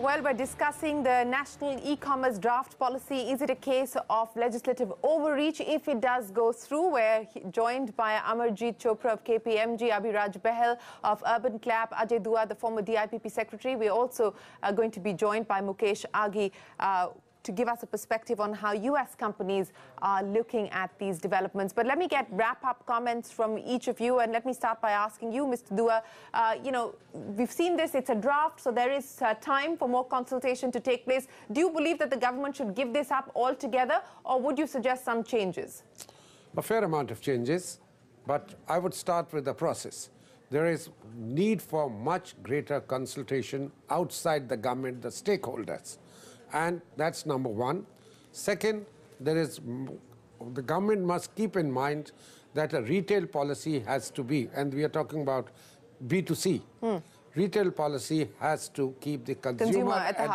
Well, we're discussing the national e-commerce draft policy. Is it a case of legislative overreach? If it does go through, we're joined by Amarjeet Chopra of KPMG, Abhiraj Behel of Urban Clap, Ajay Dua, the former DIPP secretary. We're also going to be joined by Mukesh Aghi to give us a perspective on how US companies are looking at these developments. But let me get wrap-up comments from each of you, and let me start by asking you, Mr. Dua, we've seen this, it's a draft, so there is time for more consultation to take place. Do you believe that the government should give this up altogether, or would you suggest some changes? A fair amount of changes, but I would start with the process. There is need for much greater consultation outside the government, the stakeholders. And that's number one. Second, the government must keep in mind that a retail policy has to be, and we are talking about B2C, retail policy has to keep the consumer at the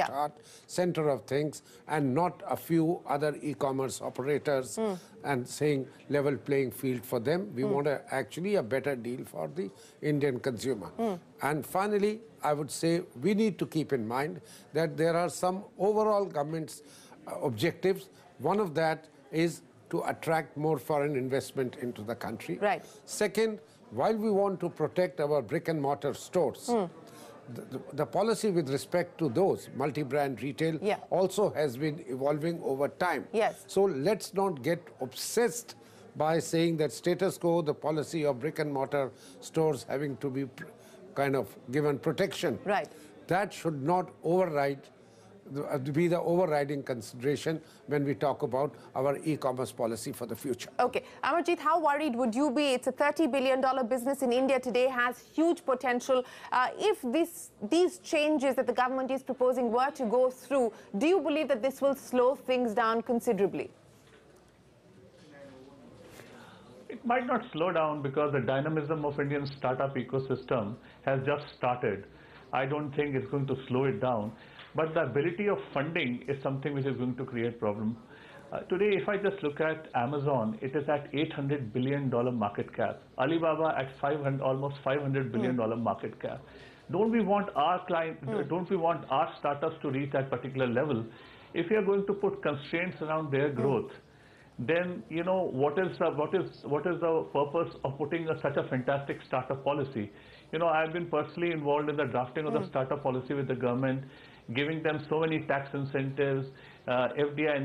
heart, center of things, and not a few other e-commerce operators and saying level playing field for them. We want actually a better deal for the Indian consumer. And finally, I would say we need to keep in mind that there are some overall government's objectives. One of that is to attract more foreign investment into the country. Right. Second, while we want to protect our brick-and-mortar stores, the policy with respect to those multi-brand retail also has been evolving over time. Yes. So let's not get obsessed by saying that status quo, the policy of brick-and-mortar stores having to be kind of given protection. Right. That should not override be the overriding consideration when we talk about our e-commerce policy for the future. Okay. Amarjeet, how worried would you be? It's a $30 billion business in India today, has huge potential. If these changes that the government is proposing were to go through, do you believe that this will slow things down considerably? It might not slow down because the dynamism of Indian startup ecosystem has just started. I don't think it's going to slow it down. But the ability of funding is something which is going to create problem. Today, if I just look at Amazon, it is at $800 billion market cap. Alibaba at almost $500 billion market cap. Don't we want our don't we want our startups to reach that particular level? If we are going to put constraints around their growth, then what is the purpose of putting such a fantastic startup policy? I've been personally involved in the drafting of the startup policy with the government, giving them so many tax incentives, FDI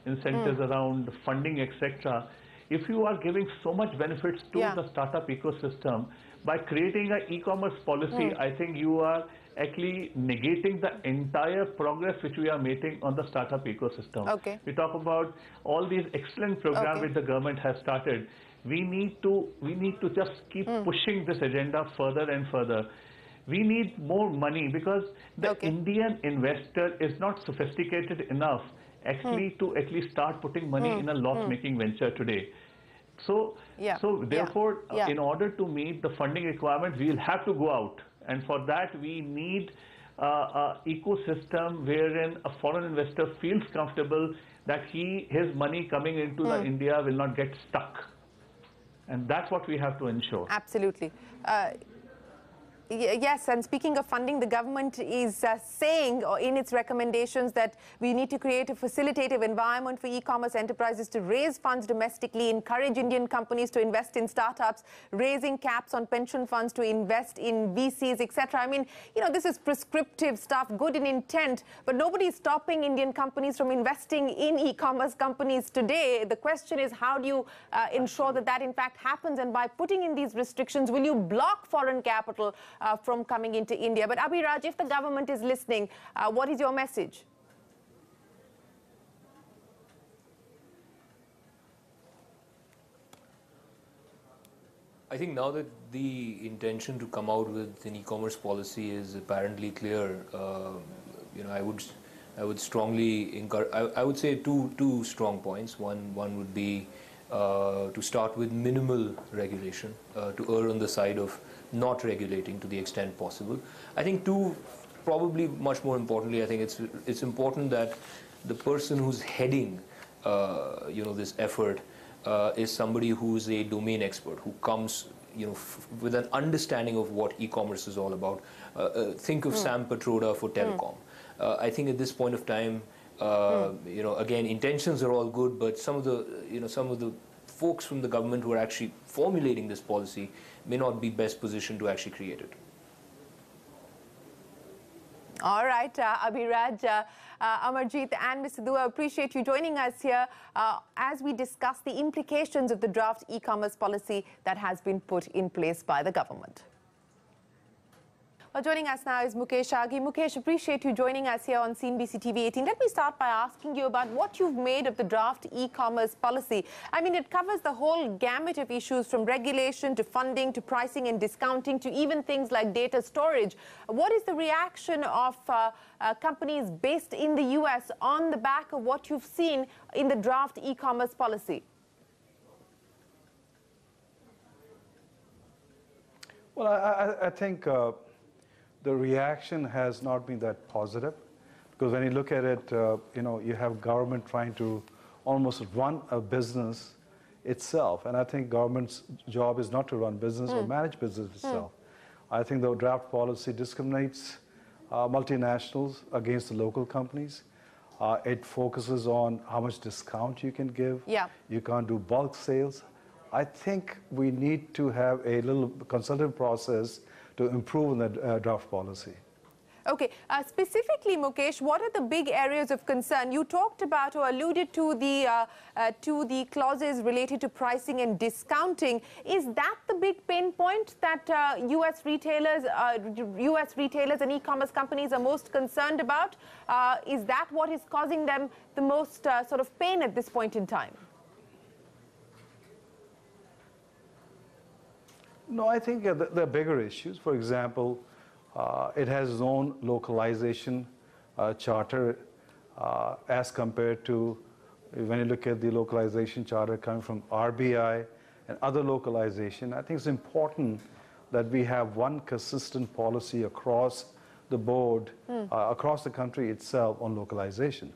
incentives around funding, etc. If you are giving so much benefits to the startup ecosystem, by creating an e-commerce policy, I think you are actually negating the entire progress which we are making on the startup ecosystem. Okay. We talk about all these excellent programs which the government has started. We need to just keep pushing this agenda further and further. We need more money because the Indian investor is not sophisticated enough actually to start putting money in a loss-making venture today. So, therefore, in order to meet the funding requirement, we will have to go out. And for that, we need an ecosystem wherein a foreign investor feels comfortable that his money coming into India will not get stuck. And that's what we have to ensure. Absolutely. Yes, and speaking of funding, the government is saying in its recommendations that we need to create a facilitative environment for e-commerce enterprises to raise funds domestically, encourage Indian companies to invest in startups, raising caps on pension funds to invest in VCs, etc. I mean, this is prescriptive stuff, good in intent, but nobody is stopping Indian companies from investing in e-commerce companies today. The question is, how do you ensure that that in fact happens? And by putting in these restrictions, will you block foreign capital from coming into India? But Abhiraj, if the government is listening, what is your message? I think now that the intention to come out with an e-commerce policy is apparently clear, I would strongly encourage. I would say two strong points. One would be to start with minimal regulation, to err on the side of not regulating to the extent possible. I think probably much more importantly, I think it's important that the person who's heading this effort is somebody who's a domain expert, who comes with an understanding of what e-commerce is all about. Think of Sam Petroda for telecom. I think at this point of time, again, intentions are all good, but some of the folks from the government who are actually formulating this policy may not be best positioned to actually create it. All right, Abhiraj, Amarjeet and Mr. Dua, appreciate you joining us here as we discuss the implications of the draft e-commerce policy that has been put in place by the government. Well, joining us now is Mukesh Aghi. Mukesh, appreciate you joining us here on CNBC TV18. Let me start by asking you about what you've made of the draft e-commerce policy. I mean, it covers the whole gamut of issues from regulation to funding to pricing and discounting to even things like data storage. What is the reaction of companies based in the US on the back of what you've seen in the draft e-commerce policy? Well, I think the reaction has not been that positive, because when you look at it, you have government trying to almost run a business itself, and I think government's job is not to run business or manage business itself. I think the draft policy discriminates multinationals against the local companies. It focuses on how much discount you can give. Yeah. You can't do bulk sales. I think we need to have a little consultative process to improve on the draft policy. Okay, specifically, Mukesh, what are the big areas of concern? You talked about or alluded to the clauses related to pricing and discounting. Is that the big pain point that US retailers and e-commerce companies are most concerned about? Is that what is causing them the most sort of pain at this point in time? No, I think there are bigger issues. For example, it has its own localization charter as compared to when you look at the localization charter coming from RBI and other localization. I think it's important that we have one consistent policy across the board, across the country itself on localization.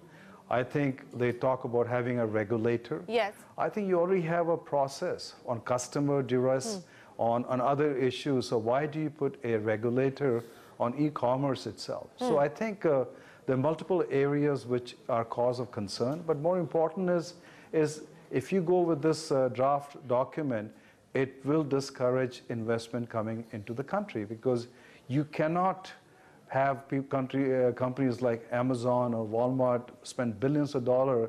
I think they talk about having a regulator. Yes. I think you already have a process on customer duress, on other issues. So why do you put a regulator on e-commerce itself? So I think there are multiple areas which are cause of concern. But more important is if you go with this draft document, it will discourage investment coming into the country, because you cannot have companies like Amazon or Walmart spend billions of dollars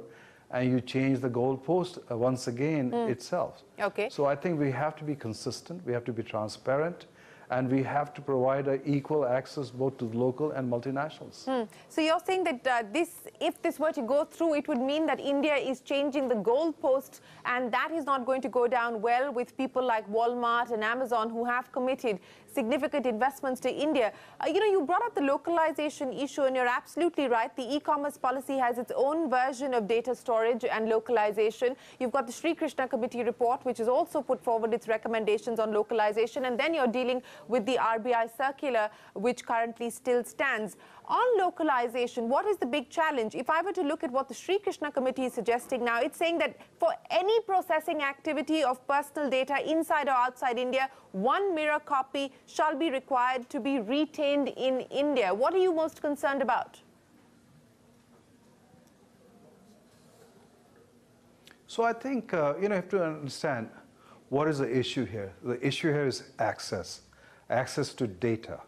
and you change the goalpost once again itself. Okay. So I think we have to be consistent, we have to be transparent, and we have to provide equal access both to local and multinationals. So you're saying that if this were to go through, it would mean that India is changing the goalpost, and that is not going to go down well with people like Walmart and Amazon who have committed significant investments to India. You brought up the localization issue, and you're absolutely right. The e-commerce policy has its own version of data storage and localization. You've got the Sri Krishna Committee report, which has also put forward its recommendations on localization, and then you're dealing with the RBI circular, which currently still stands. On localization, what is the big challenge? If I were to look at what the Sri Krishna Committee is suggesting now, it's saying that for any processing activity of personal data inside or outside India, one mirror copy shall be required to be retained in India. What are you most concerned about? So I think you have to understand what is the issue here. The issue here is access to data,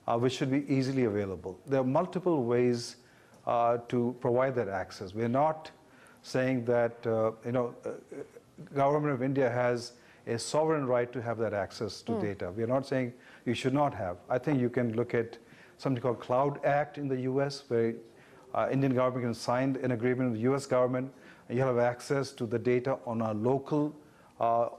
which should be easily available. There are multiple ways to provide that access. We're not saying that government of India has a sovereign right to have that access to data. We're not saying you should not have. I think you can look at something called Cloud Act in the US, where Indian government can sign an agreement with the US government, and you have access to the data on a local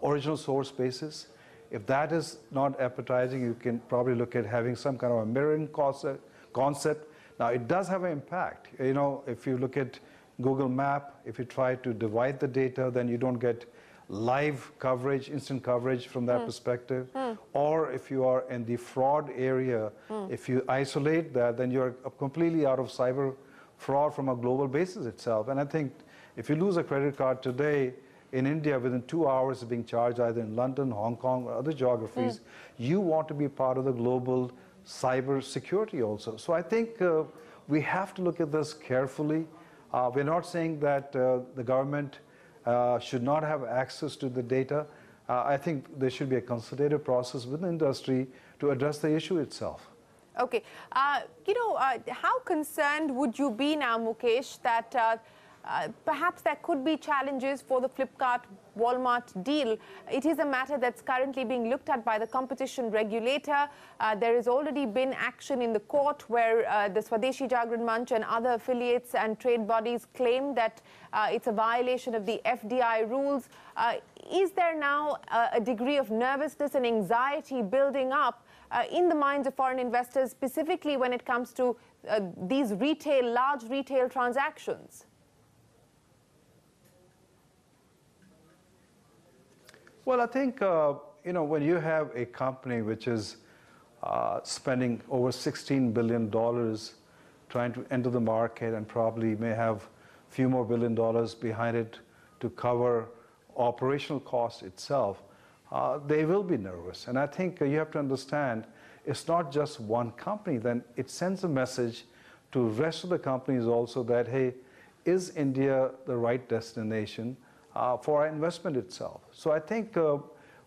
original source basis. If that is not appetizing, you can probably look at having some kind of a mirroring concept. Now, it does have an impact. If you look at Google Map, if you try to divide the data, then you don't get live coverage, instant coverage from that perspective. Or if you are in the fraud area, if you isolate that, then you're completely out of cyber fraud from a global basis itself. And I think if you lose a credit card today, in India within 2 hours of being charged either in London, Hong Kong, or other geographies, you want to be part of the global cyber security also. So I think we have to look at this carefully. We're not saying that the government should not have access to the data. I think there should be a consultative process within industry to address the issue itself. Okay. How concerned would you be now, Mukesh, that perhaps there could be challenges for the Flipkart-Walmart deal? It is a matter that's currently being looked at by the competition regulator. There has already been action in the court where the Swadeshi Jagran Manch and other affiliates and trade bodies claim that it's a violation of the FDI rules. Is there now a degree of nervousness and anxiety building up in the minds of foreign investors, specifically when it comes to these large retail transactions? Well, I think, when you have a company which is spending over $16 billion trying to enter the market and probably may have a few more $1 billion behind it to cover operational costs itself, they will be nervous. And I think you have to understand, it's not just one company. Then it sends a message to the rest of the companies also that, hey, is India the right destination for our investment itself? So I think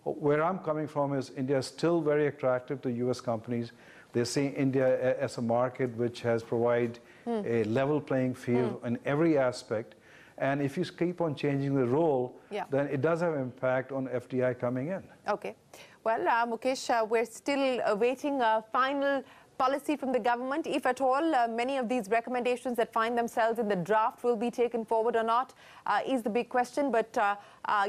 where I'm coming from is India is still very attractive to US companies. They see India as a market which has provided a level playing field in every aspect. And if you keep on changing the role, then it does have an impact on FDI coming in. Okay. Well, Mukesh, we're still awaiting a final policy from the government. If at all, many of these recommendations that find themselves in the draft will be taken forward or not is the big question. But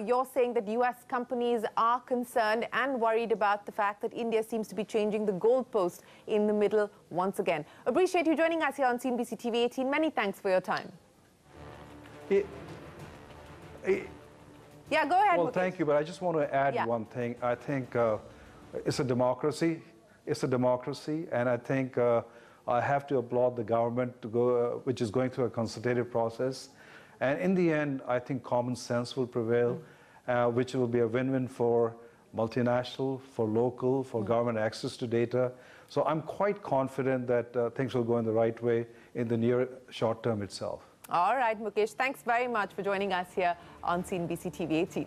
you're saying that US companies are concerned and worried about the fact that India seems to be changing the goalpost in the middle once again. Appreciate you joining us here on CNBC TV18. Many thanks for your time. Yeah, go ahead. Well, Mukesh. thank you, but I just want to add one thing. I think it's a democracy. It's a democracy, and I think I have to applaud the government which is going through a consultative process. And in the end, I think common sense will prevail, which will be a win-win for multinational, for local, for government access to data. So I'm quite confident that things will go in the right way in the near short term itself. All right, Mukesh, thanks very much for joining us here on CNBC TV18.